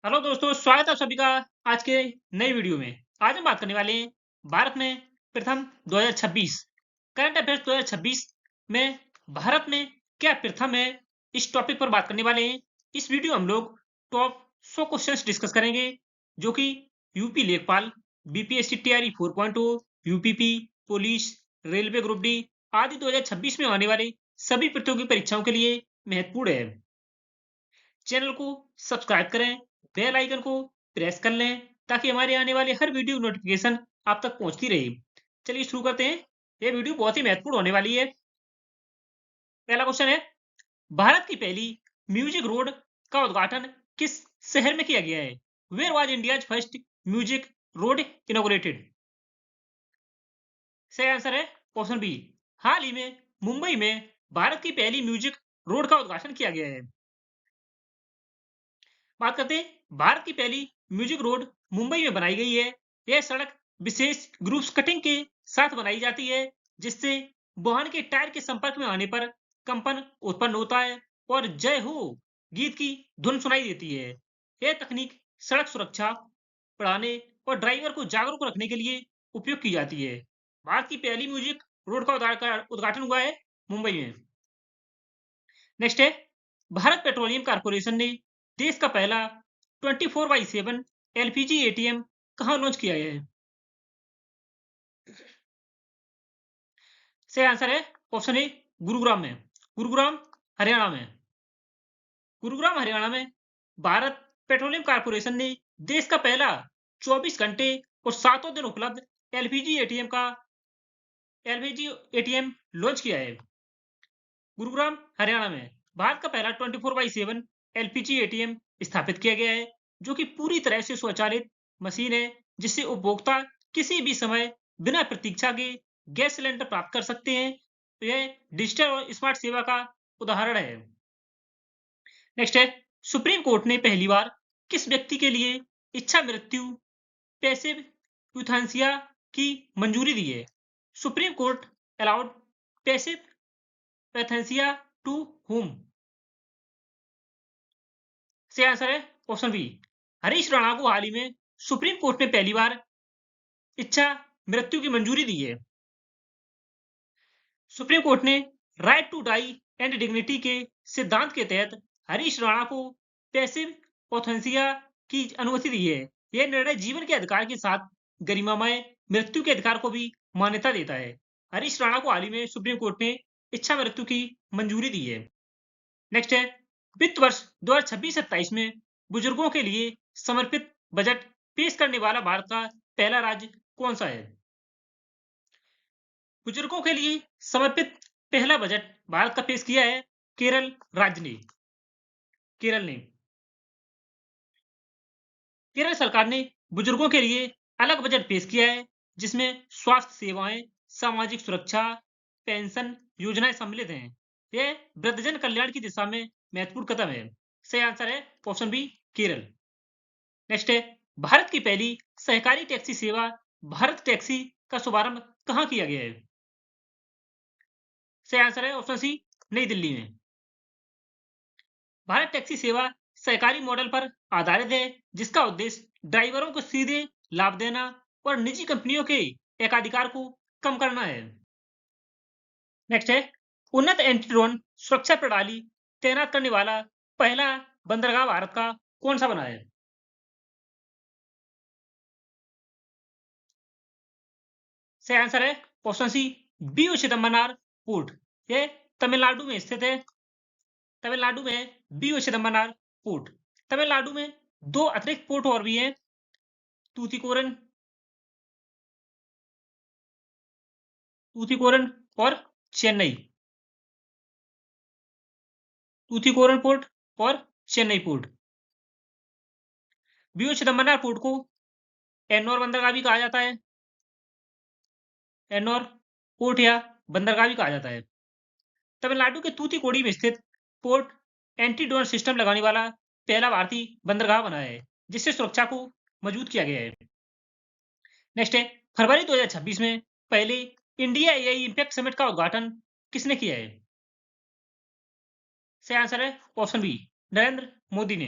Hello दोस्तों, स्वागत है आप सभी का आज के नई वीडियो में। आज हम बात करने वाले हैं भारत में प्रथम 2026 करंट अफेयर्स 2026 में भारत में क्या प्रथम है। इस टॉपिक पर बात करने वाले हैं। इस वीडियो में हम लोग टॉप 100 क्वेश्चंस डिस्कस करेंगे जो कि यूपी लेखपाल, बीपीएससी तैयारी 4.0, UPP, police, railway group D आदि 2026 में आने वाले सभी प्रतियोगी परीक्षाओं के लिए महत्वपूर्ण है। चैनल को सब्सक्राइब करें, बेल आइकन को प्रेस कर लें ताकि हमारे आने वाले हर वीडियो नोटिफिकेशन आप तक पहुंचती रहे। चलिए शुरू करते हैं। ये वीडियो बहुत ही महत्वपूर्ण होने वाली है। पहला क्वेश्चन है, भारत की पहली म्यूजिक रोड का उद्घाटन किस शहर में किया गया है? Where was India's first music road inaugurated? सही आंसर है ऑप्शन बी। हाल ही में मुंबई में भारत की पहली म्यूजिक रोड का उद्घाटन किया गया है। बात करते हैं भारत की पहली म्यूजिक रोड मुंबई में बनाई गई है। यह सड़क विशेष ग्रुप्स कटिंग के साथ बनाई जाती है जिससे वाहन के टायर के संपर्क में आने पर कंपन उत्पन्न होता है और जय हो गीत की धुन सुनाई देती है। यह तकनीक सड़क सुरक्षा बढ़ाने और ड्राइवर को जागरूक रखने के लिए उपयोग की जाती है। भारत की पहली म्यूजिक रोड का उद्घाटन हुआ है मुंबई में। नेक्स्ट है, भारत पेट्रोलियम कॉर्पोरेशन ने देश का पहला 24/7 एलपीजी एटीएम कहाँ लॉन्च किया है? सही आंसर है ऑप्शन ए, गुरुग्राम में। गुरुग्राम हरियाणा में। गुरुग्राम हरियाणा में भारत पेट्रोलियम कॉर्पोरेशन ने देश का पहला 24 घंटे और सातों दिन उपलब्ध एलपीजी एटीएम का एलपीजी एटीएम लॉन्च किया है। गुरुग्राम हरियाणा में भारत का पहला 24/7 एलपीजी एटीएम स्थापित किया गया है जो कि पूरी तरह से स्वचालित मशीन है जिससे उपभोक्ता किसी भी समय बिना प्रतीक्षा के गैस सिलेंडर प्राप्त कर सकते हैं। तो यह डिजिटल और स्मार्ट सेवा का उदाहरण है। नेक्स्ट है, सुप्रीम कोर्ट ने पहली बार किस व्यक्ति के लिए इच्छा मृत्यु पैसिव यूथानेसिया की मंजूरी दी है? Supreme court allowed passive euthanasia to whom? सही आंसर है ऑप्शन बी। हरीश राणा को हाल ही में सुप्रीम कोर्ट ने पहली बार इच्छा मृत्यु की मंजूरी दी है। सुप्रीम कोर्ट ने right to die and dignity के सिद्धांत के तहत हरीश राणा को पैसिव ऑथेंसिया की अनुमति दी है। यह निर्णय जीवन के अधिकार के साथ गरिमामय मृत्यु के अधिकार को भी मान्यता देता है। हरीश राणा को हाल ही में सुप्रीम कोर्ट ने इच्छा मृत्यु की मंजूरी दी है। नेक्स्ट है, वित्त वर्ष 2026-27 में बुजुर्गों के लिए समर्पित बजट पेश करने वाला भारत का पहला राज्य कौन सा है? बुजुर्गों के लिए समर्पित पहला बजट भारत का पेश किया है केरल राज्य ने। केरल ने केरल सरकार ने बुजुर्गों के लिए अलग बजट पेश किया है जिसमें स्वास्थ्य सेवाएं, सामाजिक सुरक्षा, पेंशन योजनाएं सम्मिलित हैं। यह वृद्धजन कल्याण की दिशा में महत्वपूर्ण कदम है। सही आंसर है ऑप्शन बी, केरल। नेक्स्ट है, भारत की पहली सहकारी टैक्सी सेवा भारत टैक्सी का शुभारंभ कहाँ किया गया है? सही आंसर है ऑप्शन सी, नई दिल्ली में। भारत टैक्सी सेवा सहकारी मॉडल पर आधारित है जिसका उद्देश्य ड्राइवरों को सीधे लाभ देना और निजी कंपनियों के एकाधिकार को कम करना है। नेक्स्ट है, उन्नत एंटी ड्रोन सुरक्षा प्रणाली तैनात करने वाला पहला बंदरगाह भारत का कौन सा बना है? सही आंसर है option C, V O Chidambaranar port. यह तमिलनाडु में स्थित है। तमिलनाडु में बीओ चिदम्बरनार पोर्ट। तमिलनाडु में दो अतिरिक्त पोर्ट और भी हैं, तूतीकोरन तूतीकोरन और चेन्नई। तूतीकोरन पोर्ट और Chennai port. V O Chidambaranar port को एन्नौर बंदरगाह भी कहा जाता है। एन्नौर पोर्ट या बंदरगाह भी कहा जाता है। तमिलनाडु के तूतीकोड़ी में स्थित पोर्ट एंटी ड्रोन सिस्टम लगाने वाला पहला भारतीय बंदरगाह बना है जिससे सुरक्षा को मजबूत किया गया है। नेक्स्ट है, फरवरी 2026 में पहले इंडिया एआई इम्पैक्ट समिट का उद्घाटन किसने किया है? सही आंसर है ऑप्शन बी, नरेंद्र मोदी ने।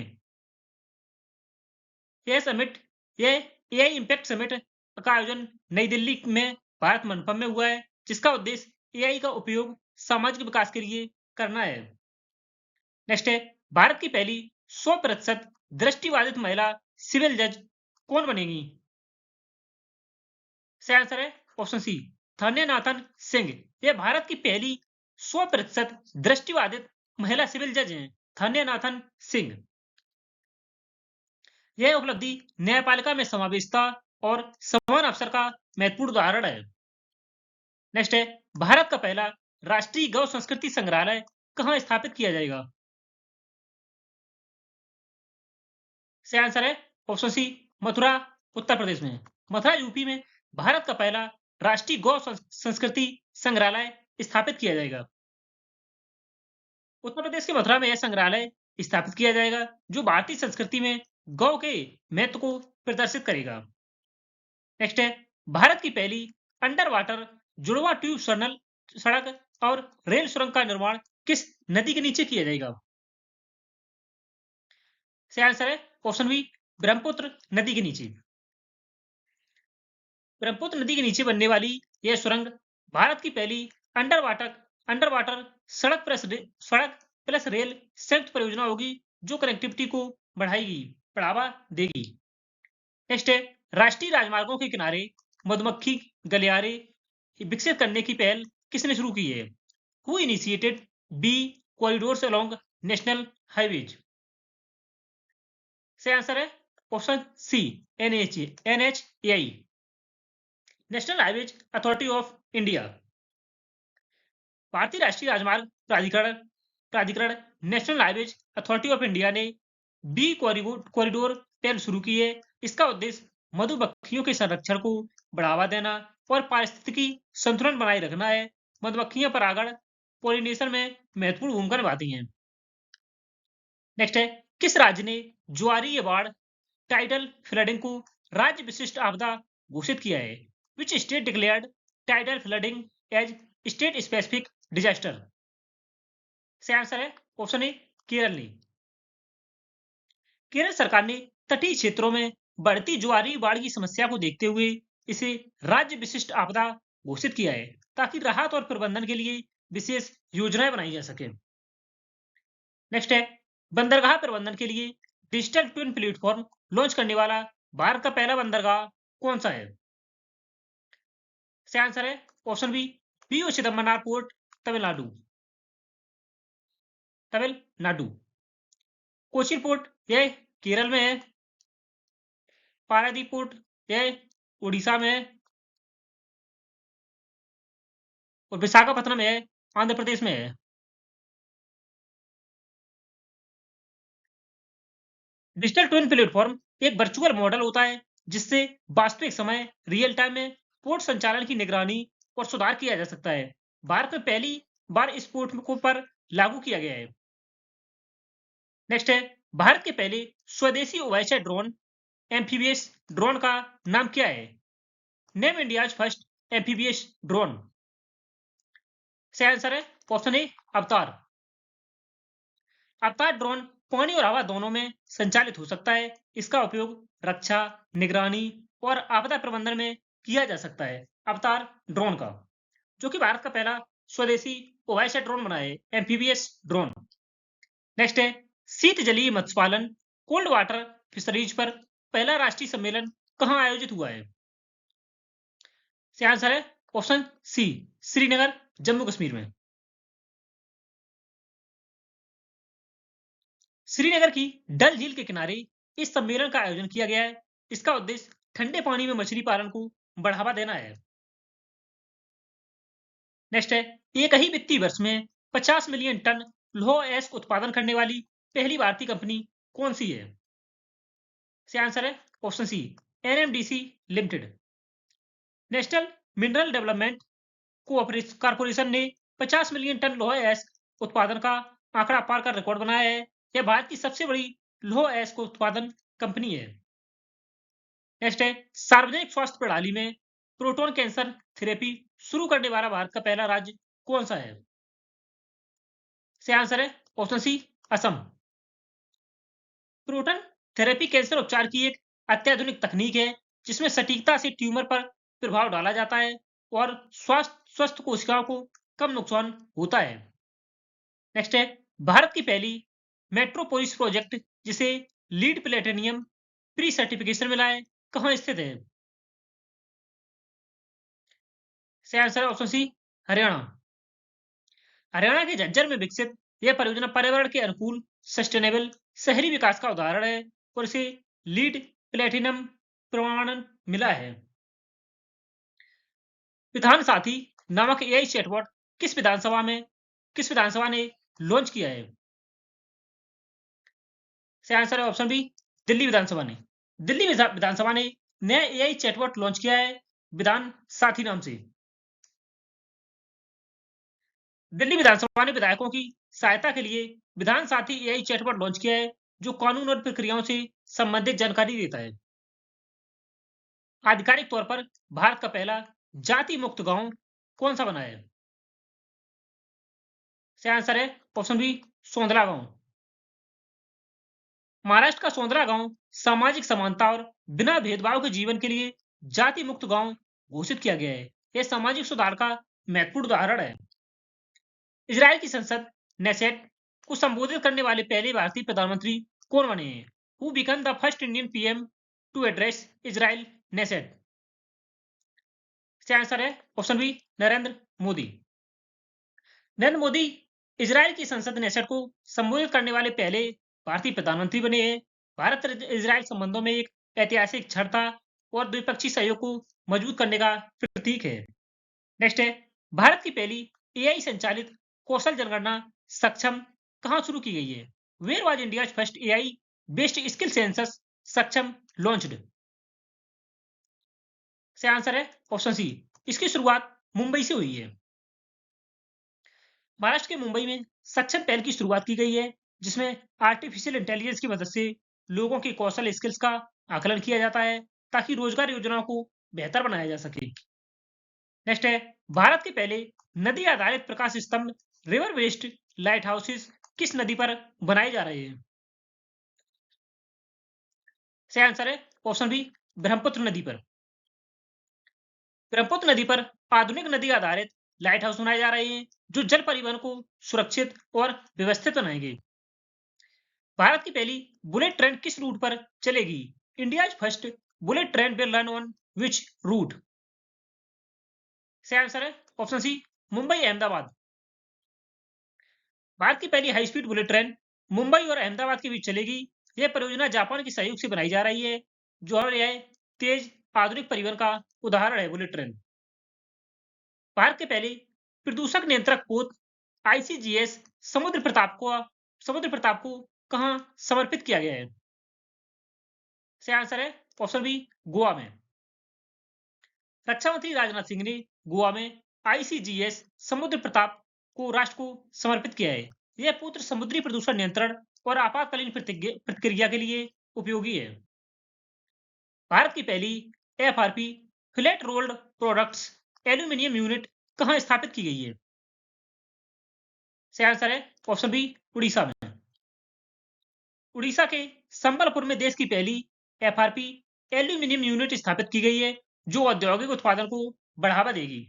यह समिट यह एआई इम्पैक्ट समिट का आयोजन नई दिल्ली में भारत मंडपम में हुआ है, जिसका उद्देश्य एआई का उपयोग सामाजिक विकास के लिए करना है। नेक्स्ट है, भारत की पहली 100% दृष्टिबाधित महिला सिविल जज कौन बनेगी? सही आंसर है ऑप्शन सी, धन्यनाथन सिंह। यह भारत की पहली 100% दृष्टिबाधित महिला सिविल जज हैं, धन्यनाथन सिंह। यह उपलब्धि न्यायपालिका में समावेशिता और समान अवसर का महत्वपूर्ण उदाहरण है। नेक्स्ट है, भारत का पहला राष्ट्रीय गौ संस्कृति संग्रहालय कहां स्थापित किया जाएगा? सही आंसर है ऑप्शन सी, मथुरा उत्तर प्रदेश में। मथुरा यूपी में भारत का पहला राष्ट्रीय गौ संस्कृति संग्रहालय स्थापित किया जाएगा। उत्तर प्रदेश के मथुरा में यह संग्रहालय स्थापित किया जाएगा, जो भारतीय संस्कृति में गौ के महत्व को प्रदर्शित करेगा। नेक्स्ट है, भारत की पहली अंडर वाटर जुड़वा ट्यूब सड़क और रेल सुरंग का निर्माण किस नदी के नीचे किया जाएगा? सही आंसर है ऑप्शन बी, ब्रह्मपुत्र नदी के नीचे। ब्रह्मपुत्र नदी के नीचे बनने वाली यह सुरंग भारत की पहली अंडर वाटर सड़क प्लस रेल संयुक्त परियोजना होगी, जो कनेक्टिविटी को बढ़ावा देगी। नेक्स्ट है, राष्ट्रीय राजमार्गों के किनारे मधुमक्खी गलियारे विकसित करने की पहल किसने शुरू की है? Who initiated B corridors along national highways? सही आंसर है option C, NHAI, national highways authority of India. भारतीय राष्ट्रीय राजमार्ग प्राधिकरण national highways authority of India ने बी कॉरिडोर पहल शुरू की है। इसका उद्देश्य मधुमक्खियों के संरक्षण को बढ़ावा देना और पारिस्थितिकी संतुलन बनाए रखना है। मधुमक्खियां परागण पॉलिनेशन में महत्वपूर्ण भूमिका निभाती हैं। नेक्स्ट है, किस राज्य ने ज्वारीय बाढ़ टाइडल फ्लडिंग को राज्य विशिष्ट आपदा घोषित किया है? Which state declared tidal flooding as state specific disaster? सही आंसर है ऑप्शन ए, केरल ने। केरल सरकार ने तटीय क्षेत्रों में बढ़ती ज्वारी बाढ़ की समस्या को देखते हुए इसे राज्य विशिष्ट आपदा घोषित किया है, ताकि राहत और प्रबंधन के लिए विशेष योजनाएं बनाई जा सके। नेक्स्ट है, बंदरगाह प्रबंधन के लिए डिजिटल ट्विन प्लेटफॉर्म लॉन्च करने वाला भारत का पहला बंदरगाह कौन सा है? सही आंसर है option B, V O Chidambaranar port, Tamil Nadu. Cochin port यह केरल में है। पारादीप पोर्ट यह उड़ीसा में है और विशाखापत्तनम है आंध्र प्रदेश में है। डिजिटल ट्विन प्लेटफॉर्म एक वर्चुअल मॉडल होता है, जिससे वास्तविक समय रियल टाइम में पोर्ट संचालन की निगरानी और सुधार किया जा सकता है। भारत में पहली बार इस पोर्ट को पर लागू किया गया है। नेक्स्ट है, भारत के पहले स्वदेशी उभयचर ड्रोन एम्फीबियस ड्रोन का नाम क्या है? Name India's first amphibious drone. सही आंसर है ऑप्शन ए, अवतार। अवतार ड्रोन पानी और हवा दोनों में संचालित हो सकता है। इसका उपयोग रक्षा, निगरानी और आपदा प्रबंधन में किया जा सकता है। अवतार ड्रोन का, जो कि भारत का पहला स्वदेशी उभयचर ड्रोन बना है, एम्फीबियस ड्रोन। नेक्स्ट है, शीत जलीय मत्स्य पालन कोल्ड वाटर फिशरीज पर पहला राष्ट्रीय सम्मेलन कहां आयोजित हुआ है? सही आंसर है ऑप्शन सी, श्रीनगर, जम्मू कश्मीर में। श्रीनगर की डल झील के किनारे इस सम्मेलन का आयोजन किया गया है। इसका उद्देश्य ठंडे पानी में मछली पालन को बढ़ावा देना है। नेक्स्ट है, एक ही वित्तीय वर्ष में 50 मिलियन टन लौह अयस्क उत्पादन करने वाली पहली भारतीय कंपनी कौन सी है? सही आंसर है option C, NMDC limited. National mineral development corporation ने 50 मिलियन टन लौह अयस्क उत्पादन का आंकड़ा पार कर रिकॉर्ड बनाया है। यह भारत की सबसे बड़ी लौह अयस्क उत्पादन कंपनी है। नेक्स्ट है, सार्वजनिक स्वास्थ्य प्रणाली में प्रोटोन कैंसर थेरेपी शुरू करने वाला भारत का पहला राज्य कौन सा है? सही आंसर है option C, Assam. Proton therapy cancer उपचार की एक अत्याधुनिक तकनीक है जिसमें सटीकता से ट्यूमर पर प्रभाव डाला जाता है और स्वस्थ कोशिकाओं को कम नुकसान होता है। नेक्स्ट है भारत की पहली मेट्रोपोलिस प्रोजेक्ट जिसे लीड प्लेटिनियम प्री सर्टिफिकेशन मिला है, कहाँ स्थित है? सही आंसर है ऑप्शन सी, हरियाणा। हरियाणा के झज्जर में विकसित यह परियोजना पर्यावरण के अनुकूल सस्टेनेबल शहरी विकास का उदाहरण है और इसे लीड प्लेटिनम प्रमाणन मिला है। विधान साथी नामक एआई चैटबॉट किस विधानसभा ने लॉन्च किया है? सही आंसर है ऑप्शन बी, दिल्ली विधानसभा ने। दिल्ली विधानसभा ने नया एआई चैटबॉट लॉन्च किया है विधान साथी नाम से। दिल्ली विधानसभा ने विधायकों की सहायता के लिए विधान साथी एआई चैटबॉट लॉन्च किया है जो कानून और प्रक्रियाओं से संबंधित जानकारी देता है। आधिकारिक तौर पर भारत का पहला जाति मुक्त गांव कौन सा बना है? सही आंसर है ऑप्शन बी, सोंदला गांव। महाराष्ट्र का सोंदरा गांव सामाजिक समानता और बिना भेदभाव के जीवन के लिए जाति मुक्त गांव घोषित किया गया है। यह सामाजिक सुधार का महत्वपूर्ण उदाहरण है। इजराइल की संसद नेसेट को संबोधित करने वाले पहले भारतीय प्रधानमंत्री कौन बने हैं? Who become the first Indian PM to address Israel Knesset? इसका आंसर है option B, Narendra Modi. Narendra Modi Israel की संसद नेसेट को संबोधित करने वाले पहले भारतीय प्रधानमंत्री बने हैं। भारत इजराइल संबंधों में एक ऐतिहासिक क्षण था और द्विपक्षीय सहयोग को मजबूत करने का प्रतीक है। नेक्स्ट है भारत की पहली एआई संचालित कौशल जनगणना सक्षम कहां शुरू की गई है? Where was India's first AI based skill census Saksham launched? से आंसर है ऑप्शन सी, इसकी शुरुआत मुंबई से हुई है। महाराष्ट्र के मुंबई में सक्षम पहल की शुरुआत की गई है जिसमें आर्टिफिशियल इंटेलिजेंस की मदद से लोगों की कौशल स्किल्स का आकलन किया जाता है ताकि रोजगार योजनाओं को बेहतर बनाया जा सके। नेक्स्ट है भारत के पहले नदी आधारित प्रकाश स्तंभ रिवर बेस्ड लाइट हाउसेस किस नदी पर बनाए जा रहे हैं? सही आंसर है ऑप्शन बी, ब्रह्मपुत्र नदी पर। ब्रह्मपुत्र नदी पर आधुनिक नदी आधारित लाइट हाउस बनाए जा रहे हैं जो जल परिवहन को सुरक्षित और व्यवस्थित बनाएंगे। भारत की पहली बुलेट ट्रेन किस रूट पर चलेगी? India first bullet train will run on which route? सही आंसर है ऑप्शन सी, मुंबई अहमदाबाद। भारत की पहली high speed bullet train Mumbai और अहमदाबाद के बीच चलेगी। यह परियोजना जापान के सहयोग से बनाई जा रही है जो यह तेज आधुनिक परिवहन का उदाहरण है बुलेट ट्रेन। भारत के पहले प्रदूषक नियंत्रक पोत आईसीजीएस समुद्र प्रताप को कहां समर्पित किया गया है? सही आंसर है ऑप्शन बी, गोवा में। रक्षा मंत्री राजनाथ सिंह ने गोवा में आईसीजीएस समुद्र प्रताप को राष्ट्र को समर्पित किया है। यह पुत्र समुद्री प्रदूषण नियंत्रण और आपातकालीन प्रतिक्रिया के लिए उपयोगी है। भारत की पहली FRP flat rolled products aluminium unit कहां स्थापित की गई है? सही आंसर है ऑप्शन बी, उड़ीसा में। उड़ीसा के संबलपुर में देश की पहली एफआरपी एल्यूमिनियम यूनिट स्थापित की गई है जो औद्योगिक उत्पादन को बढ़ावा देगी।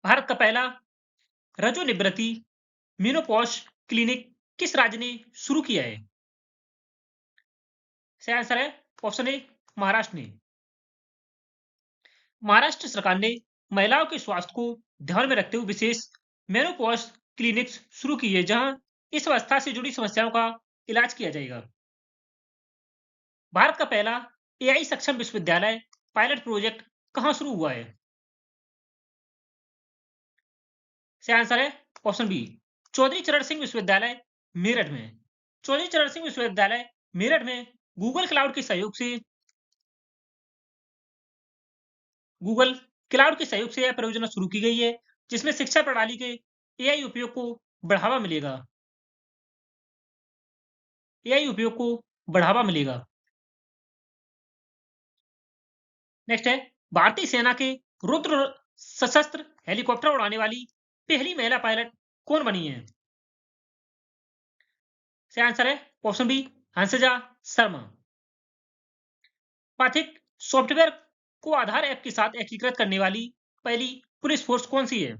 भारत का पहला रजोनिवृत्ति मेनोपॉज क्लिनिक किस राज्य ने शुरू किया है? सही आंसर है ऑप्शन ए, महाराष्ट्र ने। महाराष्ट्र सरकार ने महिलाओं के स्वास्थ्य को ध्यान में रखते हुए विशेष मेनोपॉज क्लिनिक्स शुरू की है जहां इस अवस्था से जुड़ी समस्याओं का इलाज किया जाएगा। भारत का पहला एआई सक्षम विश्वविद्यालय पायलट प्रोजेक्ट कहां शुरू हुआ है? सही आंसर है ऑप्शन बी, चौधरी चरण सिंह विश्वविद्यालय मेरठ में। चौधरी चरण सिंह विश्वविद्यालय मेरठ में गूगल क्लाउड के सहयोग से यह परियोजना शुरू की गई है जिसमें शिक्षा प्रणाली के एआई उपयोग को बढ़ावा मिलेगा। नेक्स्ट है भारतीय सेना के रुद्र सशस्त्र हेलीकॉप्टर उड़ाने वाली पहली महिला पायलट कौन बनी है? सही आंसर है option B, Hansja Sharma. पाथिक software को आधार ऐप के साथ एकीकृत करने वाली पहली पुलिस फोर्स कौन सी है?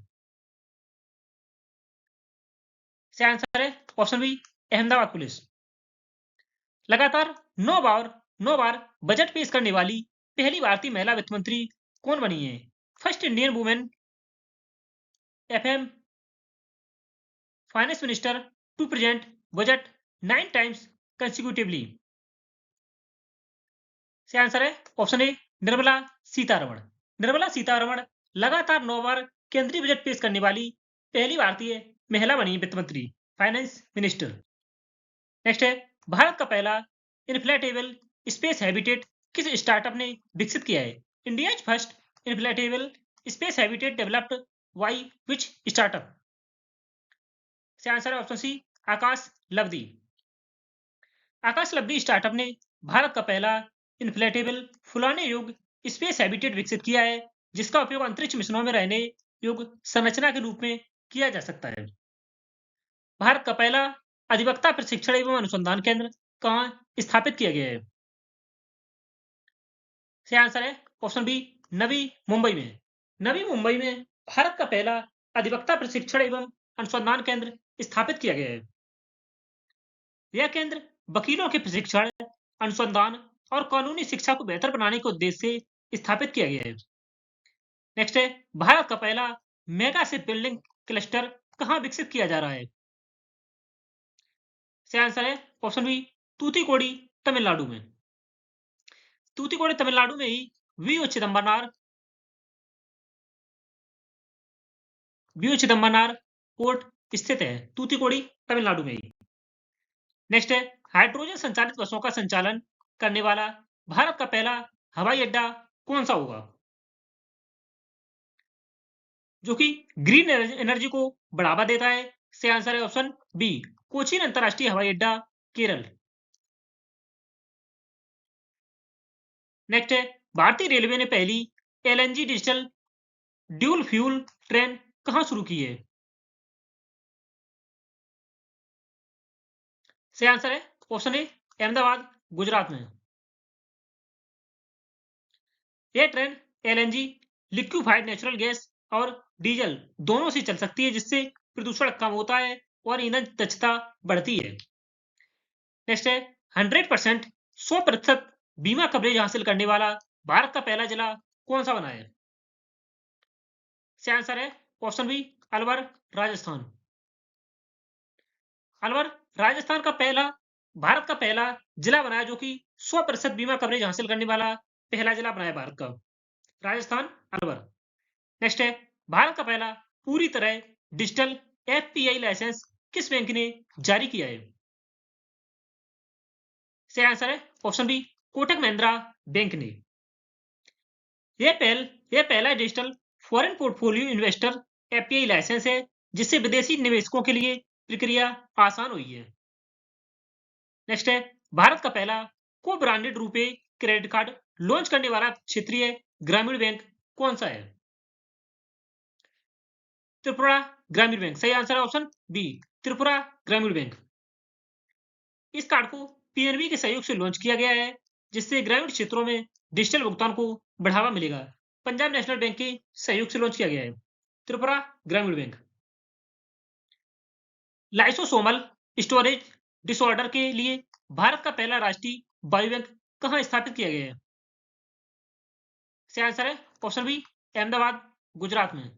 इसका आंसर है ऑप्शन बी, अहमदाबाद पुलिस। लगातार 9 बार बजट पेश करने वाली पहली भारतीय महिला वित्त मंत्री कौन बनी है? First Indian women FM finance minister to present budget 9 times consecutively. इसका आंसर है ऑप्शन ए, निर्मला सीतारमण। निर्मला सीतारमण लगातार 9 बार केंद्रीय बजट पेश करने वाली पहली भारतीय महिला बनी वित्त मंत्री, फाइनेंस मिनिस्टर। नेक्स्ट है, भारत का पहला इन्फ्लेटेबल स्पेस हैबिटेट किस स्टार्टअप ने विकसित किया है? India first inflatable space habitat developed by which startup? इसका आंसर है ऑप्शन सी, आकाश लब्धि। आकाश लब्धि स्टार्टअप ने भारत का पहला इन्फ्लेटेबल फुलाने योग्य स्पेस हैबिटेट विकसित किया है, जिसका उपयोग अंतरिक्ष मिशनों में रहने योग्य संरचना के रूप में किया जा सकता है। भारत का पहला अधिवक्ता प्रशिक्षण एवं अनुसंधान केंद्र कहाँ स्थापित किया गया है? इसका आंसर है ऑप्शन बी, नवी मुंबई में। नवी मुंबई में भारत का पहला अधिवक्ता प्रशिक्षण एवं अनुसंधान केंद्र स्थापित किया गया है। यह केंद्र वकीलों के प्रशिक्षण, अनुसंधान और कानूनी शिक्षा को बेहतर बनाने के उद्देश्य से स्थापित किया गया है। नेक्स्ट है, भारत का पहला मेगा शिप बिल्डिंग क्लस्टर कहाँ विकसित किया जा रहा है? इसका आंसर है ऑप्शन बी, तूतीकोड़ी तमिलनाडु में। तूतीकोड़ी तमिलनाडु में ही वीओ चिदम्बरनार पोर्ट स्थित है, तूतीकोड़ी तमिलनाडु में ही। नेक्स्ट है, हाइड्रोजन संचालित बसों का संचालन करने वाला भारत का पहला हवाई अड्डा कौन सा होगा, जो कि ग्रीन एनर्जी को बढ़ावा देता है? इससे आंसर है ऑप्शन बी, कोचीन अंतरराष्ट्रीय हवाई अड्डा, केरल। नेक्स्ट है, भारतीय रेलवे ने पहली LNG digital dual fuel train कहां शुरू की है? से आंसर है ऑप्शन ए, अहमदाबाद, गुजरात में। यह train LNG, liquefied natural gas और डीजल दोनों से चल सकती है, जिससे प्रदूषण कम होता है और ईंधन दक्षता बढ़ती है। नेक्स्ट है, 100% 100% बीमा कवरेज हासिल करने वाला भारत का पहला जिला कौन सा बना है? इसका आंसर है ऑप्शन बी, अलवर, राजस्थान। अलवर राजस्थान का पहला भारत का पहला जिला बना है, जो कि 100% बीमा कवरेज हासिल करने वाला पहला जिला बना है भारत का, राजस्थान, अलवर। नेक्स्ट है, भारत का पहला पूरी तरह डिजिटल एफपीआई लाइसेंस किस बैंक ने जारी किया है? इसका आंसर है option B, Kotak Mahindra bank ने। यह पहला digital foreign portfolio investor FPI license है, जिससे विदेशी निवेशकों के लिए प्रक्रिया आसान हुई है। नेक्स्ट है, भारत का पहला को branded RuPay credit card launch करने वाला क्षेत्रीय ग्रामीण बैंक कौन सा है? त्रिपुरा ग्रामीण बैंक। सही आंसर है ऑप्शन बी, त्रिपुरा ग्रामीण बैंक। इस कार्ड को पीएनबी के सहयोग से लॉन्च किया गया है, जिससे ग्रामीण क्षेत्रों में डिजिटल भुगतान को बढ़ावा मिलेगा। पंजाब नेशनल बैंक के सहयोग से लॉन्च किया गया है, त्रिपुरा ग्रामीण बैंक। लाइसोसोमल स्टोरेज डिसऑर्डर के लिए भारत का पहला राष्ट्रीय बायोबैंक कहां स्थापित किया गया है? इसका आंसर है ऑप्शन बी, अहमदाबाद, गुजरात में।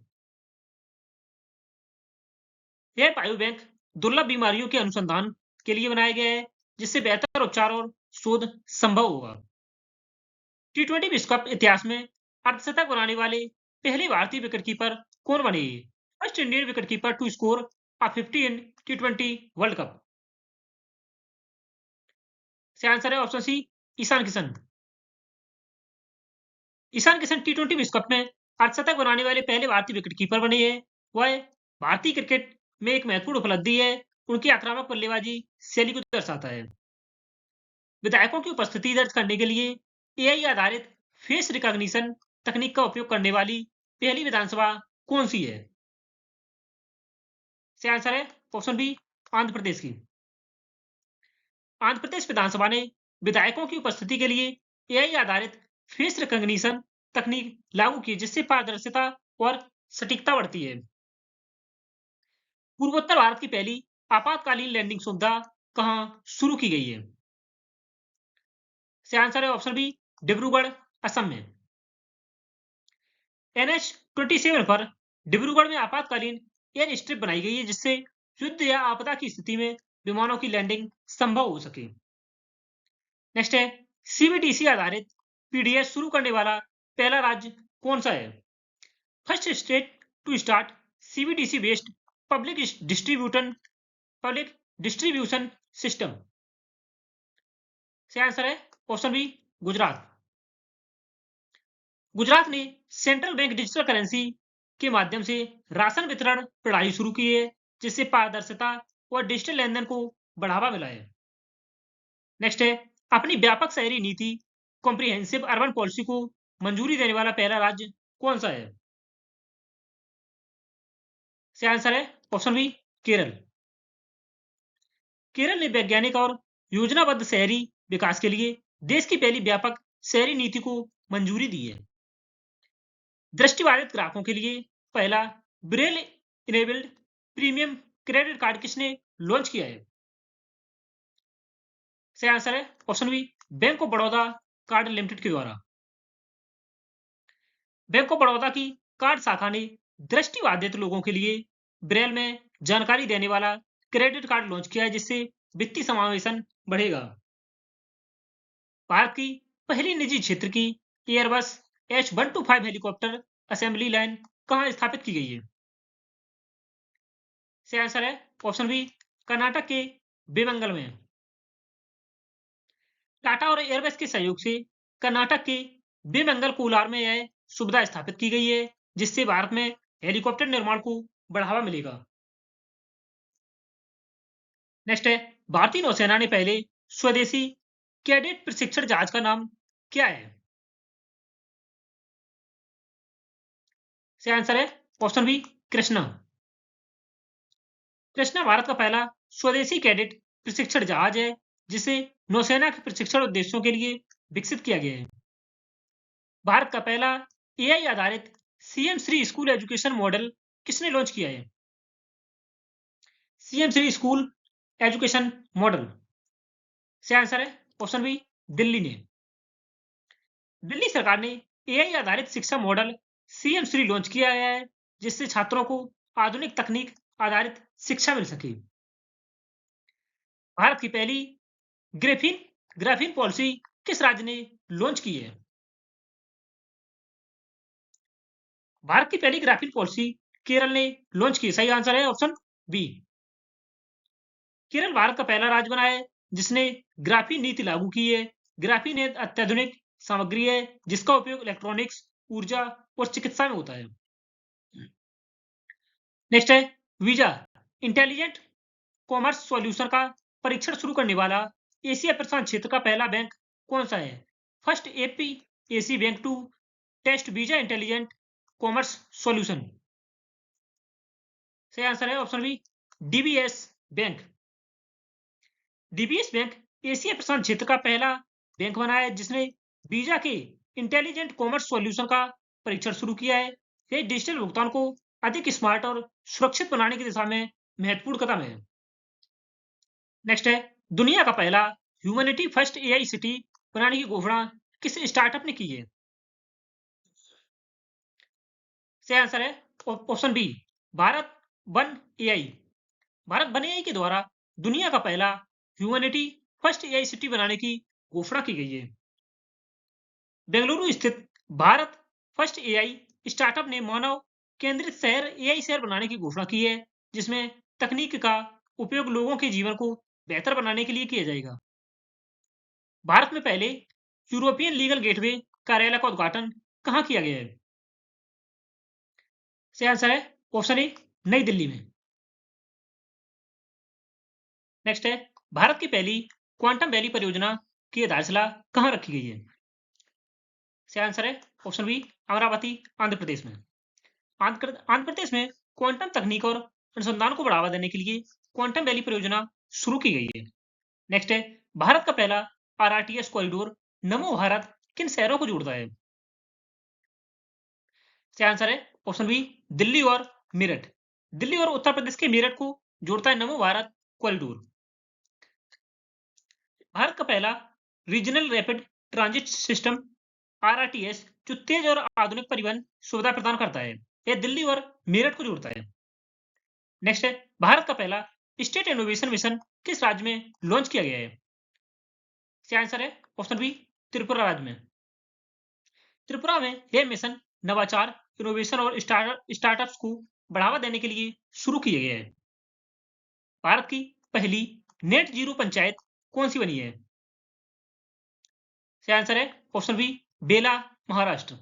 यह बायोबैंक दुर्लभ बीमारियों के अनुसंधान के लिए बनाया गया है, जिससे बेहतर उपचार और शोध संभव होगा। T20 विश्व कप इतिहास में अर्धशतक बनाने वाले पहले भारतीय विकेटकीपर कौन बने? First Indian wicketkeeper to score a 50 in T20 world cup. इसका आंसर है option C, Ishan Kishan. Ishan Kishan T20 विश्व कप में अर्धशतक बनाने वाले पहले भारतीय विकेटकीपर बने हैं। वह भारतीय क्रिकेट में एक महत्वपूर्ण उपलब्धि है। उनकी आक्रामक बल्लेबाजी शैली को दर्शाता है। विधायकों की उपस्थिति दर्ज करने के लिए एआई आधारित फेस रिकॉग्निशन तकनीक का उपयोग करने वाली पहली विधानसभा कौन सी है? इसका आंसर है ऑप्शन बी, आंध्र प्रदेश की। आंध्र प्रदेश विधानसभा ने विधायकों की उपस्थिति के लिए एआई आधारित फेस रिकॉग्निशन तकनीक लागू की, जिससे पारदर्शिता और सटीकता बढ़ती है। पूर्वोत्तर भारत की पहली आपातकालीन लैंडिंग सुविधा कहाँ शुरू की गई है? इसका आंसर है ऑप्शन बी, डिब्रूगढ़, असम में। NH-27 पर डिब्रूगढ़ में आपातकालीन एयर स्ट्रिप बनाई गई है, जिससे युद्ध या आपदा की स्थिति में विमानों की लैंडिंग संभव हो सके। नेक्स्ट है, सीबीडीसी आधारित पीडीएस शुरू करने वाला पहला राज्य कौन सा है? First state to start CBDC based public distribution system. इसका आंसर है ऑप्शन बी, गुजरात। गुजरात ने सेंट्रल बैंक डिजिटल करेंसी के माध्यम से राशन वितरण प्रणाली शुरू की है, जिससे पारदर्शिता और डिजिटल लेनदेन को बढ़ावा मिला है। नेक्स्ट है, अपनी व्यापक शहरी नीति कॉम्प्रिहेंसिव अर्बन पॉलिसी को मंजूरी देने वाला पहला राज्य कौन सा है? इसका आंसर है ऑप्शन बी, केरल। केरल ने वैज्ञानिक और योजनाबद्ध शहरी विकास के लिए देश की पहली व्यापक शहरी नीति को मंजूरी दी है। दृष्टिबाधित ग्राहकों के लिए पहला braille enabled premium credit card किसने लॉन्च किया है? सही आंसर है option B, bank of Baroda card limited के द्वारा। बैंक ऑफ बड़ौदा की कार्ड शाखा ने दृष्टिबाधित लोगों के लिए ब्रेल में जानकारी देने वाला क्रेडिट कार्ड लॉन्च किया है, जिससे वित्तीय समावेशन बढ़ेगा। भारत की पहली निजी क्षेत्र की Airbus H-125 helicopter assembly line कहां स्थापित की गई है? सही आंसर है ऑप्शन बी, कर्नाटक के बेमंगल में। टाटा और एयरबस के सहयोग से कर्नाटक के बेमंगल कोलार में यह सुविधा स्थापित की गई है, जिससे भारत में हेलीकॉप्टर निर्माण को बढ़ावा मिलेगा। नेक्स्ट है, भारतीय नौसेना ने पहले स्वदेशी कैडेट प्रशिक्षण जहाज का नाम क्या है? सही आंसर है ऑप्शन बी, कृष्णा। कृष्णा भारत का पहला स्वदेशी कैडेट प्रशिक्षण जहाज है, जिसे नौसेना के प्रशिक्षण उद्देश्यों के लिए विकसित किया गया है। भारत का पहला एआई आधारित CM Shri school education model किसने लॉन्च किया है? CM Shri school education model. सही आंसर है ऑप्शन बी, दिल्ली ने। दिल्ली सरकार ने एआई आधारित शिक्षा मॉडल सीएम श्री लॉन्च किया है, जिससे छात्रों को आधुनिक तकनीक आधारित शिक्षा मिल सके। भारत की पहली ग्रेफीन ग्राफीन पॉलिसी किस राज्य ने लॉन्च की है? भारत की पहली ग्राफीन पॉलिसी केरल ने लॉन्च की। सही आंसर है ऑप्शन बी। केरल भारत का पहला राज्य बना है जिसने ग्राफीन नीति लागू की है। ग्राफीन एक अत्याधुनिक सामग्री है जिसका उपयोग इलेक्ट्रॉनिक्स, ऊर्जा और चिकित्सा में होता है। नेक्स्ट है, वीजा इंटेलिजेंट कॉमर्स सॉल्यूशन का परीक्षण शुरू करने वाला एशिया प्रशांत क्षेत्र का पहला बैंक कौन सा है? First APAC bank to test Visa intelligent commerce solution. सही आंसर है option B, DBS bank. DBS bank Asia प्रशांत क्षेत्र का पहला बैंक बना है जिसने वीजा के इंटेलिजेंट कॉमर्स सॉल्यूशन का परीक्षण शुरू किया है। यह डिजिटल भुगतान को अधिक स्मार्ट और सुरक्षित बनाने की दिशा में महत्वपूर्ण कदम है। नेक्स्ट है, दुनिया का पहला ह्यूमैनिटी फर्स्ट एआई सिटी बनाने की घोषणा किस स्टार्टअप ने की है? सही आंसर है option B, Bharat one AI. Bharat one AI के द्वारा दुनिया का पहला ह्यूमैनिटी फर्स्ट एआई सिटी बनाने की घोषणा की गई है। बेंगलुरु स्थित भारत फर्स्ट एआई स्टार्टअप ने मानव केंद्रित शहर एआई शहर बनाने की घोषणा की है, जिसमें तकनीक का उपयोग लोगों के जीवन को बेहतर बनाने के लिए किया जाएगा। भारत में पहले यूरोपियन लीगल गेटवे कार्यालय का उद्घाटन कहाँ किया गया है? सही आंसर है ऑप्शन ए, नई दिल्ली में। नेक्स्ट है, भारत की पहली क्वांटम वैली परियोजना की आधारशिला कहाँ रखी गई है? सही आंसर है ऑप्शन बी, अमरावती, आंध्र प्रदेश में। आंध्र प्रदेश में क्वांटम तकनीक और अनुसंधान को बढ़ावा देने के लिए क्वांटम वैली परियोजना शुरू की गई है। नेक्स्ट है, भारत का पहला आरआरटीएस कॉरिडोर नमो भारत किन शहरों को जोड़ता है? इसका आंसर है ऑप्शन बी, दिल्ली और मेरठ। दिल्ली और उत्तर प्रदेश के मेरठ को जोड़ता है नमो भारत कॉरिडोर। भारत का पहला regional rapid transit system RRTS जो तेज और आधुनिक परिवहन सुविधा प्रदान करता है, यह दिल्ली और मेरठ को जोड़ता है। नेक्स्ट है, भारत का पहला स्टेट इनोवेशन मिशन किस राज्य में लॉन्च किया गया है? इसका आंसर है ऑप्शन बी, त्रिपुरा राज्य में। त्रिपुरा में यह मिशन नवाचार, इनोवेशन और स्टार्टअप्स को बढ़ावा देने के लिए शुरू किया गया है। भारत की पहली नेट जीरो पंचायत कौन सी बनी है? इसका आंसर है ऑप्शन बी, बेला, महाराष्ट्र।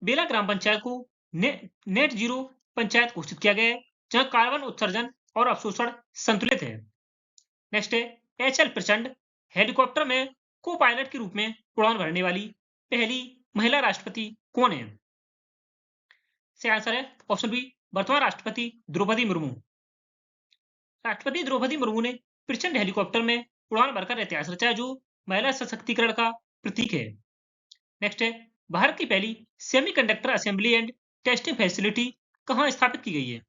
बेला ग्राम पंचायत को नेट जीरो पंचायत घोषित किया गया है, जहां कार्बन उत्सर्जन और अवशोषण संतुलित है। नेक्स्ट है, एच.एल. प्रचंड हेलीकॉप्टर में को पायलट के रूप में उड़ान भरने वाली पहली महिला राष्ट्रपति कौन है? इसका आंसर है ऑप्शन बी, वर्तमान राष्ट्रपति द्रौपदी मुर्मू। राष्ट्रपति द्रौपदी मुर्मू ने प्रचंड हेलीकॉप्टर में उड़ान भरकर इतिहास रचा, जो महिला सशक्तिकरण का प्रतीक है। नेक्स्ट है, भारत की पहली semiconductor assembly and testing facility कहां स्थापित की गई है?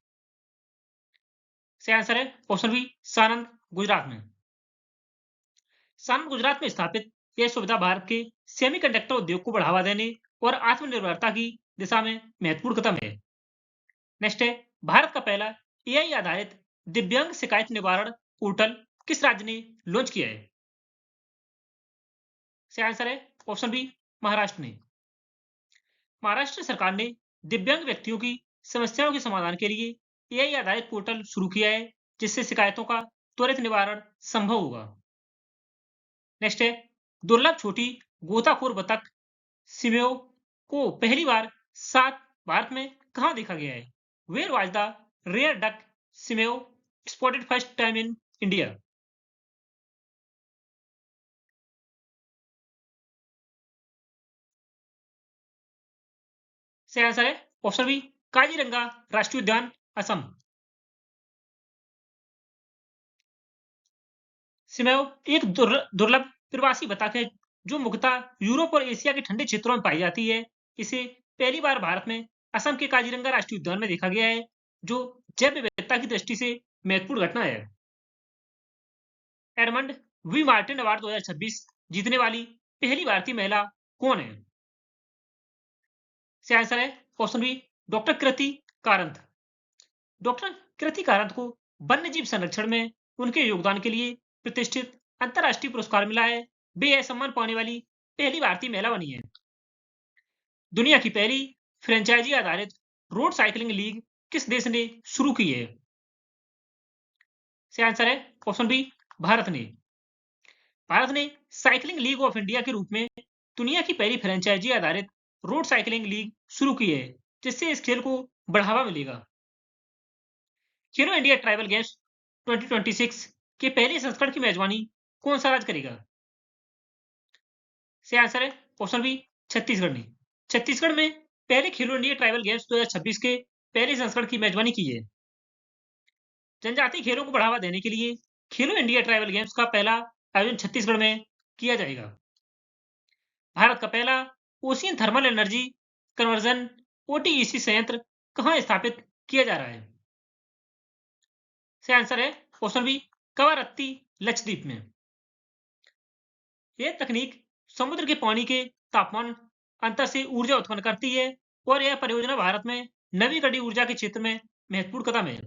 इसका आंसर है ऑप्शन बी, सानंद, गुजरात में। सानंद गुजरात में स्थापित यह सुविधा भारत के सेमीकंडक्टर उद्योग को बढ़ावा देने और आत्मनिर्भरता की दिशा में महत्वपूर्ण कदम है। नेक्स्ट है, भारत का पहला एआई आधारित दिव्यांग शिकायत निवारण पोर्टल किस राज्य ने लॉन्च किया है? इसका आंसर है ऑप्शन बी, महाराष्ट्र ने। महाराष्ट्र सरकार ने दिव्यांग व्यक्तियों की समस्याओं के समाधान के लिए एआई आधारित पोर्टल शुरू किया है, जिससे शिकायतों का त्वरित निवारण संभव होगा। नेक्स्ट है, दुर्लभ छोटी गोताखोर बतख सिमेओ को पहली बार सात भारत में कहां देखा गया है? Where was the rare duck smew spotted first time in India? इसका आंसर है ऑप्शन बी, काजीरंगा राष्ट्रीय उद्यान, असम। सिमेओ एक दुर्लभ प्रवासी बतख है, जो मुख्यतः यूरोप और एशिया के ठंडे क्षेत्रों में पाई जाती है। इसे पहली बार भारत में असम के काजीरंगा राष्ट्रीय उद्यान में देखा गया है, जो जैव विविधता की दृष्टि से महत्वपूर्ण घटना है। एडमंड वी मार्टिन अवार्ड 2026 जीतने वाली पहली भारतीय महिला कौन है? इसका आंसर है ऑप्शन बी, डॉक्टर कृति कारंत। डॉक्टर कृति कारंत को वन्यजीव संरक्षण में उनके योगदान के लिए प्रतिष्ठित अंतर्राष्ट्रीय पुरस्कार मिला है। वे यह सम्मान पाने वाली पहली भारतीय महिला बनी है। दुनिया की पहली फ्रेंचाइजी आधारित रोड साइकिलिंग लीग किस देश ने शुरू की है? इसका आंसर है ऑप्शन बी, भारत ने। भारत ने साइकिलिंग लीग ऑफ इंडिया के रूप में दुनिया की पहली फ्रेंचाइजी आधारित रोड साइकिलिंग लीग शुरू की है, जिससे इस खेल को बढ़ावा मिलेगा। खेलो इंडिया ट्राइबल गेम्स 2026 के पहले संस्करण की मेजबानी कौन सा राज्य करेगा? इसका आंसर है ऑप्शन बी, छत्तीसगढ़ ने। छत्तीसगढ़ में पहले खेलो इंडिया ट्राइबल गेम्स 2026 के पहले संस्करण की मेजबानी की है। जनजातीय खेलों को बढ़ावा देने के लिए खेलो इंडिया ट्राइबल गेम्स का पहला आयोजन छत्तीसगढ़ में किया जाएगा। भारत का पहला ओशियन थर्मल एनर्जी कन्वर्जन ओटीईसी संयंत्र कहां स्थापित किया जा रहा है? इसका आंसर है ऑप्शन बी, कवारत्ती, लक्षद्वीप में। यह तकनीक समुद्र के पानी के तापमान अंतर से ऊर्जा उत्पन्न करती है और यह परियोजना भारत में नवीकरणीय ऊर्जा के क्षेत्र में महत्वपूर्ण कदम है।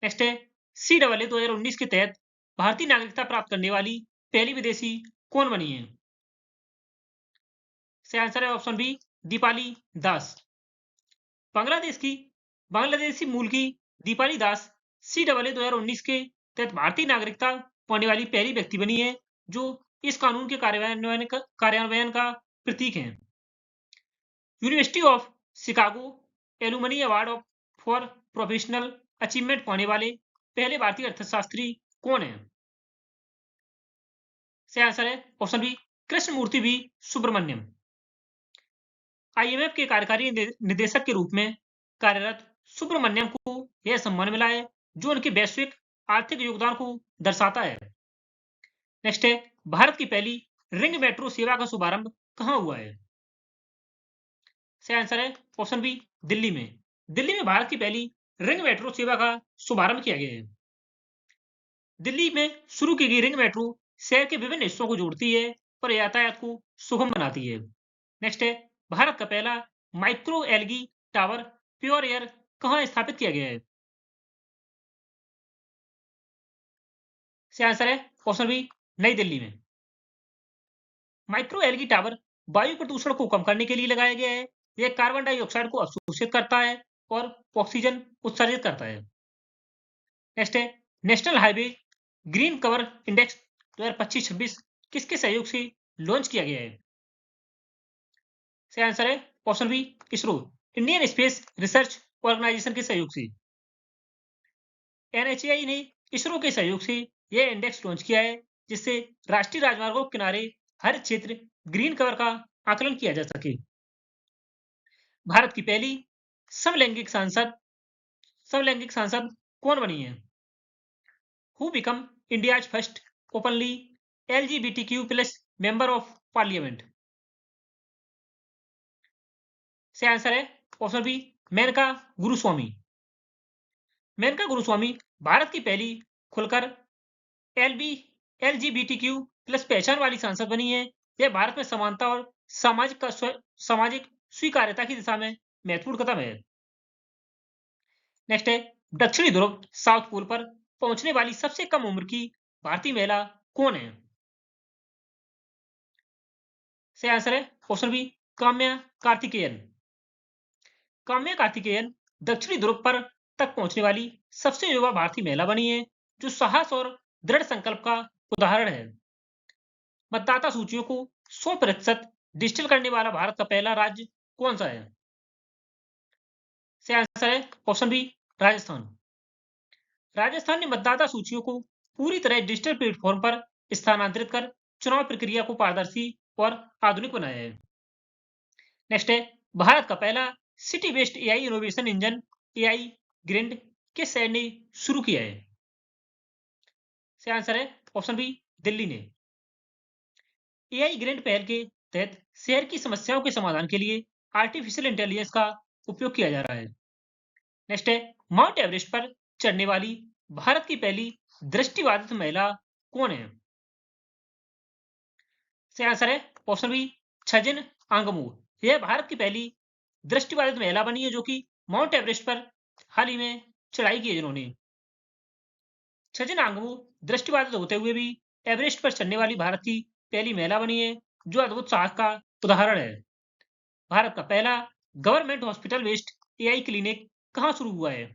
नेक्स्ट है, CAA 2019 के तहत भारतीय नागरिकता प्राप्त करने वाली पहली विदेशी कौन बनी है? इसका आंसर है ऑप्शन बी, दीपाली दास। बांग्लादेश की बांग्लादेशी मूल की दीपाली दास CAA 2019 के तहत भारतीय नागरिकता पाने वाली पहली व्यक्ति बनी है, जो इस कानून के कार्यान्वयन का प्रतीक है। University of Chicago alumni award for professional achievement पाने वाले पहले भारतीय अर्थशास्त्री कौन है? इसका आंसर है option B, Krishnamurthy V Subramanian. IMF के कार्यकारी निदेशक के रूप में कार्यरत सुब्रमण्यम को यह सम्मान मिला है, जो उनके वैश्विक आर्थिक योगदान को दर्शाता है। नेक्स्ट है, भारत की पहली रिंग मेट्रो सेवा का शुभारंभ कहाँ हुआ है? सही आंसर है ऑप्शन बी, दिल्ली में। दिल्ली में भारत की पहली रिंग मेट्रो सेवा का शुभारंभ किया गया है। दिल्ली में शुरू की गई रिंग मेट्रो शहर के विभिन्न हिस्सों को जोड़ती है और यातायात को सुगम बनाती है। नेक्स्ट है, भारत का पहला micro algae tower pure air कहाँ स्थापित किया गया है? सही आंसर है ऑप्शन बी, नई दिल्ली में। माइक्रो एलगी टावर वायु प्रदूषण को कम करने के लिए लगाया गया है। यह कार्बन डाइऑक्साइड को अवशोषित करता है और ऑक्सीजन उत्सर्जित करता है। नेक्स्ट है, national highway green cover index 2025-26 किसके सहयोग से लॉन्च किया गया है? सही आंसर है option B, ISRO, Indian space research organisation के सहयोग से। एनएचएआई ने इसरो के सहयोग से यह इंडेक्स लॉन्च किया है, जिससे राष्ट्रीय राजमार्गों के किनारे हर क्षेत्र ग्रीन कवर का आकलन किया जा सके। भारत की पहली समलैंगिक सांसद समलैंगिक सांसद कौन बनी है? Who become India's first openly LGBTQ+ member of parliament? से आंसर है ऑप्शन बी, मेनका गुरुस्वामी। मेनका गुरुस्वामी भारत की पहली खुलकर एलबी LGBTQ+ पहचान वाली सांसद बनी है। यह भारत में समानता और सामाजिक स्वीकार्यता की दिशा में महत्वपूर्ण कदम है। नेक्स्ट है, दक्षिणी ध्रुव साउथ पोल पर पहुंचने वाली सबसे कम उम्र की भारतीय महिला कौन है? सही आंसर है ऑप्शन बी, काम्या कार्तिकेयन। काम्या कार्तिकेयन दक्षिणी ध्रुव पर तक पहुंचने वाली सबसे युवा भारतीय महिला बनी है, जो साहस और दृढ़ संकल्प का उदाहरण है। मतदाता सूचियों को 100% डिजिटल करने वाला भारत का पहला राज्य कौन सा है? सही आंसर है ऑप्शन बी, राजस्थान। राजस्थान ने मतदाता सूचियों को पूरी तरह डिजिटल प्लेटफॉर्म पर स्थानांतरित कर चुनाव प्रक्रिया को पारदर्शी और आधुनिक बनाया है। नेक्स्ट है, भारत का पहला city based AI innovation engine AI grid किस शहर ने शुरू किया है? सही आंसर है ऑप्शन बी, दिल्ली ने। एआई ग्रिड पहल के तहत शहर की समस्याओं के समाधान के लिए आर्टिफिशियल इंटेलिजेंस का उपयोग किया जा रहा है। नेक्स्ट है, माउंट एवरेस्ट पर चढ़ने वाली भारत की पहली दृष्टिबाधित महिला कौन है? सही आंसर है ऑप्शन बी, छजिन आंगमू। यह भारत की पहली दृष्टिबाधित महिला बनी है, जो कि माउंट एवरेस्ट पर हाल ही में चढ़ाई की है जिन्होंने। छजिन आंगमू दृष्टिबाधित होते हुए भी एवरेस्ट पर चढ़ने वाली भारत की पहली महिला बनी है, जो अद्भुत साहस का उदाहरण है। भारत का पहला government hospital based AI clinic कहाँ शुरू हुआ है?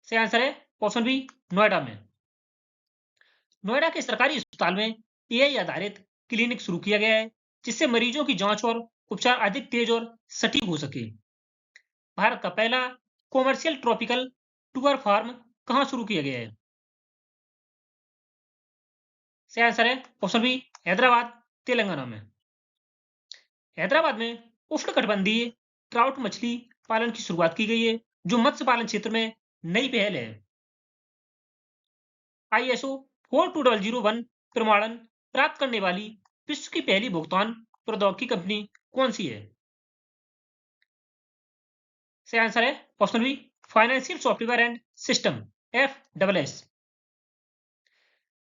सही आंसर है ऑप्शन बी, नोएडा में। नोएडा के सरकारी अस्पताल में एआई आधारित क्लिनिक शुरू किया गया है, जिससे मरीजों की जांच और उपचार अधिक तेज और सटीक हो सके। भारत का पहला कॉमर्शियल ट्रॉपिकल टूर फार्म कहाँ शुरू किया गया है? सही आंसर है ऑप्शन बी, हैदराबाद, तेलंगाना में। हैदराबाद में उष्णकटिबंधीय ट्राउट मछली पालन की शुरुआत की गई है, जो मत्स्य पालन क्षेत्र में नई पहल है। ISO 42001 प्रमाणन प्राप्त करने वाली विश्व की पहली भुगतान प्रौद्योगिकी कंपनी कौन सी है? सही आंसर है option B, financial software and system FSS।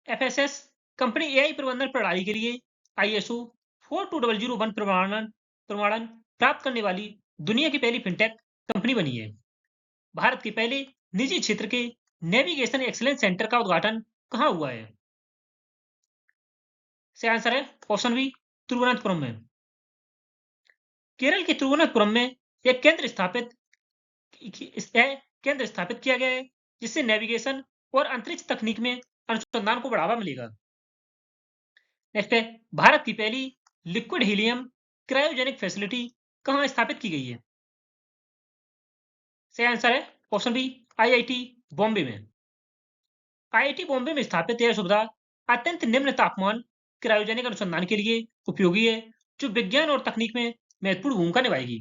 FSS company AI प्रबंधन प्रणाली के लिए ISO 42001 प्रमाणन प्राप्त करने वाली दुनिया की पहली फिनटेक कंपनी बनी है। भारत के पहले निजी क्षेत्र के नेविगेशन एक्सीलेंस सेंटर का उद्घाटन कहाँ हुआ है? सही आंसर है ऑप्शन बी, तिरुवनंतपुरम में। केरल के तिरुवनंतपुरम में एक केंद्र स्थापित किया गया है, जिससे नेविगेशन और अंतरिक्ष तकनीक में अनुसंधान को बढ़ावा मिलेगा। नेक्स्ट है, भारत की पहली लिक्विड हीलियम क्रायोजेनिक फैसिलिटी कहाँ स्थापित की गई है? सही आंसर है ऑप्शन बी, IIT बॉम्बे में। IIT बॉम्बे में स्थापित यह सुविधा अत्यंत निम्न तापमान क्रायोजेनिक अनुसंधान के लिए उपयोगी है, जो विज्ञान और तकनीक में महत्वपूर्ण भूमिका निभाएगी।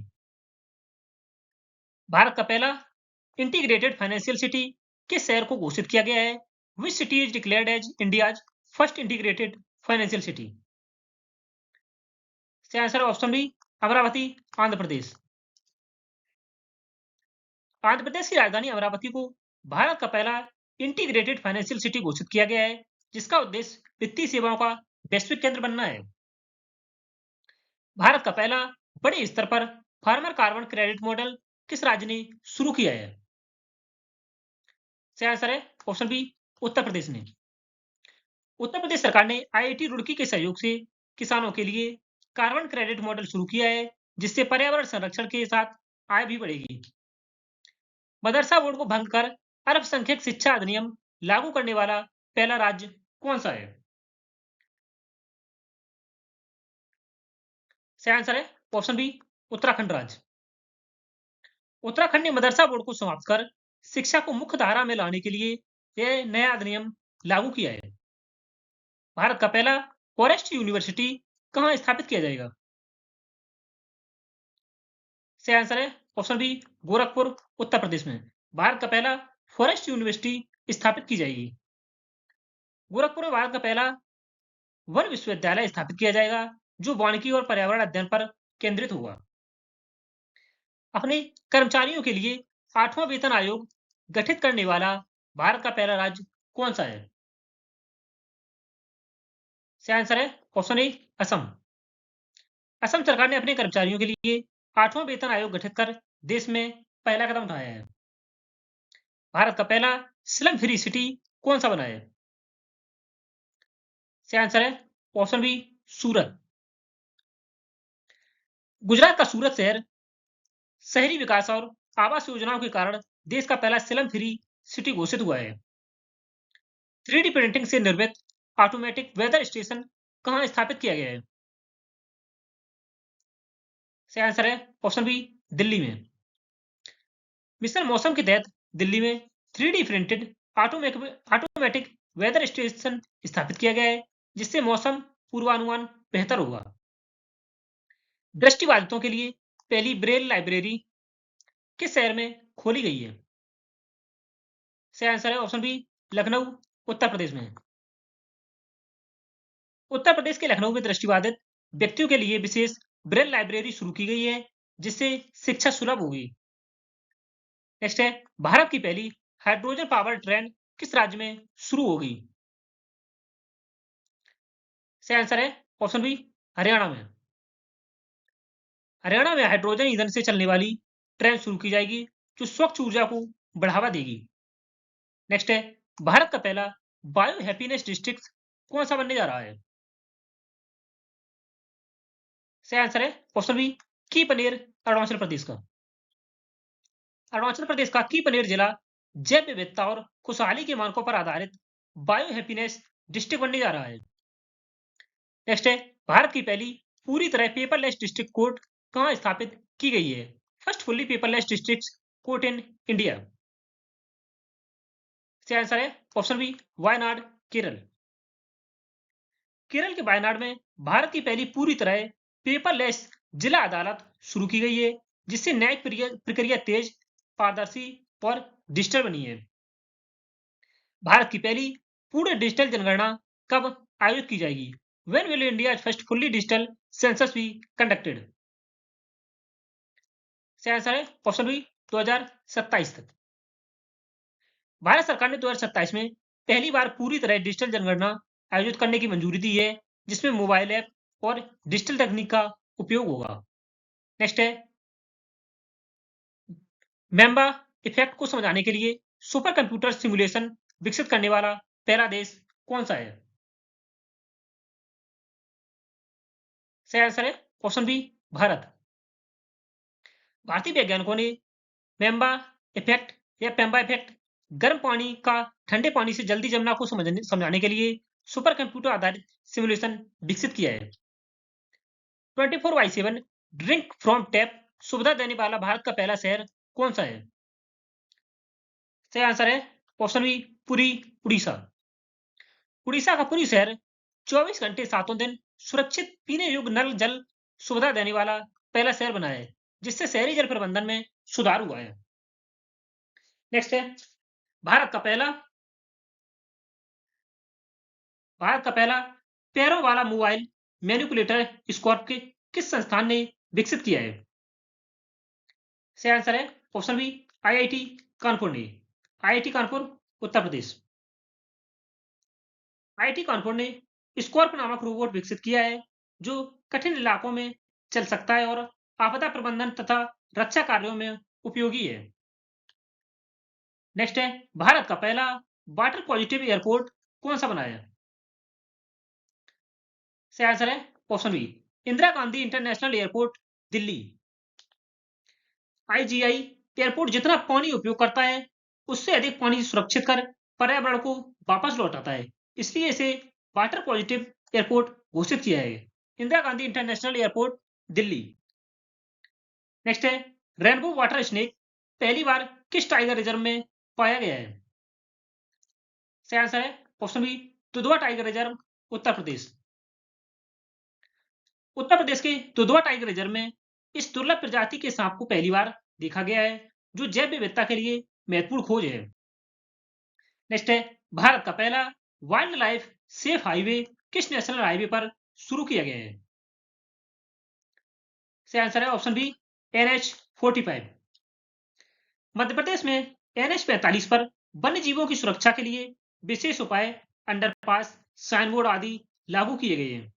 भारत का पहला इंटीग्रेटेड फाइनेंशियल सिटी किस शहर को घोषित किया गया है? Which city is declared as India's first integrated financial city. इसका answer option B Amaravati, Andhra Pradesh. Andhra Pradesh की राजधानी अमरावती को भारत का पहला इंटीग्रेटेड फाइनेंशियल सिटी घोषित किया गया है, जिसका उद्देश्य वित्तीय सेवाओं का वैश्विक केंद्र बनना है। भारत का पहला बड़े स्तर पर फार्मर कार्बन क्रेडिट मॉडल किस राज्य ने शुरू किया है? सही आंसर है ऑप्शन बी उत्तर प्रदेश ने। उत्तर प्रदेश सरकार ने आईआईटी रुड़की के सहयोग से किसानों के लिए कार्बन क्रेडिट मॉडल शुरू किया है, जिससे पर्यावरण संरक्षण के साथ आय भी बढ़ेगी। मदरसा बोर्ड को भंग कर अल्पसंख्यक शिक्षा अधिनियम लागू करने वाला पहला राज्य कौन सा है? सही आंसर है ऑप्शन बी उत्तराखंड राज्य। उत्तराखंड ने मदरसा बोर्ड को समाप्त कर शिक्षा को मुख्य धारा में लाने के लिए यह नया अधिनियम लागू किया है। भारत का पहला फॉरेस्ट यूनिवर्सिटी कहाँ स्थापित किया जाएगा? सही आंसर है ऑप्शन बी गोरखपुर, उत्तर प्रदेश में। भारत का पहला फॉरेस्ट यूनिवर्सिटी स्थापित की जाएगी। गोरखपुर में भारत का पहला वन विश्वविद्यालय स्थापित किया जाएगा, जो वानिकी और पर्यावरण अध्ययन पर केंद्रित होगा। अपने कर्मचारियों के लिए 8वां वेतन आयोग गठित करने वाला भारत का पहला राज्य कौन सा है? सही आंसर है ऑप्शन ए असम। असम सरकार ने अपने कर्मचारियों के लिए 8वां वेतन आयोग गठित कर देश में पहला कदम उठाया है। भारत का पहला स्लम फ्री सिटी कौन सा बना है? सही आंसर है ऑप्शन बी सूरत। गुजरात का सूरत शहर शहरी विकास और आवास योजनाओं के कारण देश का पहला स्लम फ्री सिटी घोषित हुआ है। 3D प्रिंटिंग से निर्मित ऑटोमेटिक वेदर स्टेशन कहाँ स्थापित किया गया है? सही आंसर है ऑप्शन बी दिल्ली में। मिशन मौसम के तहत दिल्ली में 3D printed automatic weather station स्थापित किया गया है, जिससे मौसम पूर्वानुमान बेहतर होगा। दृष्टिबाधितों के लिए पहली ब्रेल लाइब्रेरी किस शहर में खोली गई है? सही आंसर है ऑप्शन बी लखनऊ, उत्तर प्रदेश में। उत्तर प्रदेश के लखनऊ में दृष्टिबाधित व्यक्तियों के लिए विशेष ब्रेल लाइब्रेरी शुरू की गई है, जिससे शिक्षा सुलभ होगी। नेक्स्ट है भारत की पहली हाइड्रोजन पावर ट्रेन किस राज्य में शुरू होगी? सही आंसर है ऑप्शन बी हरियाणा में। हरियाणा में हाइड्रोजन ईंधन से चलने वाली ट्रेन शुरू की जाएगी, जो स्वच्छ ऊर्जा को बढ़ावा देगी। नेक्स्ट है भारत का पहला बायो हैप्पीनेस डिस्ट्रिक्ट कौन सा बनने जा रहा है? सही आंसर है ऑप्शन बी की पनेर, अरुणाचल प्रदेश का। अरुणाचल प्रदेश का की पनेर जिला जैव विविधता और खुशहाली के मानकों पर आधारित बायो हैप्पीनेस डिस्ट्रिक्ट बनने जा रहा है। नेक्स्ट है भारत की पहली पूरी तरह पेपरलेस डिस्ट्रिक्ट कोर्ट कहाँ स्थापित की गई है? First fully paperless district court in India. सही आंसर है ऑप्शन बी वायनाड, केरल। केरल के वायनाड में भारत की पहली पूरी तरह पेपरलेस जिला अदालत शुरू की गई है, जिससे न्यायिक प्रक्रिया तेज, पारदर्शी और डिजिटल बनी है। भारत की पहली पूर्ण डिजिटल जनगणना कब आयोजित की जाएगी? When will India's first fully digital census be conducted? सही आंसर है ऑप्शन बी 2027 तक। भारत सरकार ने 2027 में पहली बार पूरी तरह डिजिटल जनगणना आयोजित करने की मंजूरी दी है, जिसमें मोबाइल ऐप और डिजिटल तकनीक का उपयोग होगा। नेक्स्ट है मेंबा इफेक्ट को समझाने के लिए सुपर कंप्यूटर सिमुलेशन विकसित करने वाला पहला देश कौन सा है? सही आंसर है ऑप्शन बी भारत। भारतीय वैज्ञानिकों ने मेंबा इफेक्ट या पेम्बा इफेक्ट गर्म पानी का ठंडे पानी से जल्दी जमना को समझाने के लिए सुपर कंप्यूटर आधारित सिमुलेशन विकसित किया है। 24/7 ड्रिंक फ्रॉम टैप सुविधा देने वाला भारत का पहला शहर कौन सा है? सही आंसर है ऑप्शन बी पुरी, उड़ीसा। उड़ीसा का पुरी शहर 24 घंटे सातों दिन सुरक्षित पीने योग्य नल जल सुविधा देने वाला पहला शहर बना है, जिससे शहरी जल प्रबंधन में सुधार हुआ है। नेक्स्ट है भारत का पहला भारत का पहला पैरों वाला मोबाइल मैनिपुलेटर स्कॉर्प किस संस्थान ने विकसित किया है? सही आंसर है ऑप्शन बी आईआईटी कानपुर ने। आईआईटी कानपुर उत्तर प्रदेश। आईआईटी कानपुर ने स्कॉर्प नामक रोबोट विकसित किया है जो कठिन इलाकों में चल सकता है और आपदा प्रबंधन तथा रक्षा कार्यों में उपयोगी है। नेक्स्ट है भारत का पहला वाटर पॉजिटिव एयरपोर्ट कौन सा बना है? सही आंसर है option B Indira Gandhi international airport Delhi. IGI airport जितना पानी उपयोग करता है उससे अधिक पानी सुरक्षित कर पर्यावरण को वापस लौटाता है, इसलिए इसे वाटर पॉजिटिव एयरपोर्ट घोषित किया है। Indira Gandhi international airport Delhi. Next है रेनबो वाटर स्नेक पहली बार किस टाइगर रिजर्व में पाया गया है? सही आंसर है option B Dudhwa tiger reserve Uttar Pradesh. Uttar Pradesh के दुधवा टाइगर रिजर्व में इस दुर्लभ प्रजाति के सांप को पहली बार देखा गया है जो जैव विविधता के लिए महत्वपूर्ण खोज है। नेक्स्ट है भारत का पहला वाइल्ड लाइफ सेफ हाईवे किस नेशनल हाईवे पर शुरू किया गया है? सही आंसर है option B NH45। Madhya Pradesh में NH45 पर वन्य जीवों की सुरक्षा के लिए विशेष उपाय अंडरपास साइन बोर्ड आदि लागू किए गए हैं।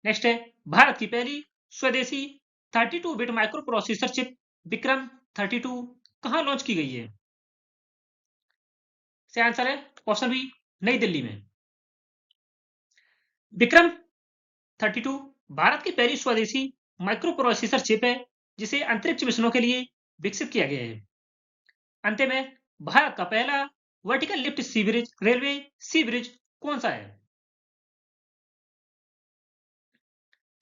नेक्स्ट है भारत की पहली स्वदेशी 32 bit micro processor chip Vikram 32 कहां लॉन्च की गई है? सही आंसर है ऑप्शन बी नई दिल्ली में। विक्रम 32 भारत की पहली स्वदेशी माइक्रो प्रोसेसर चिप है जिसे अंतरिक्ष मिशनों के लिए विकसित किया गया है। अंत में भारत का पहला वर्टिकल लिफ्ट सी ब्रिज रेलवे सी ब्रिज कौन सा है?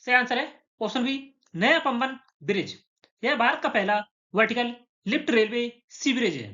सही आंसर है ऑप्शन बी नया पंबन ब्रिज। यह भारत का पहला वर्टिकल लिफ्ट रेलवे सी ब्रिज है।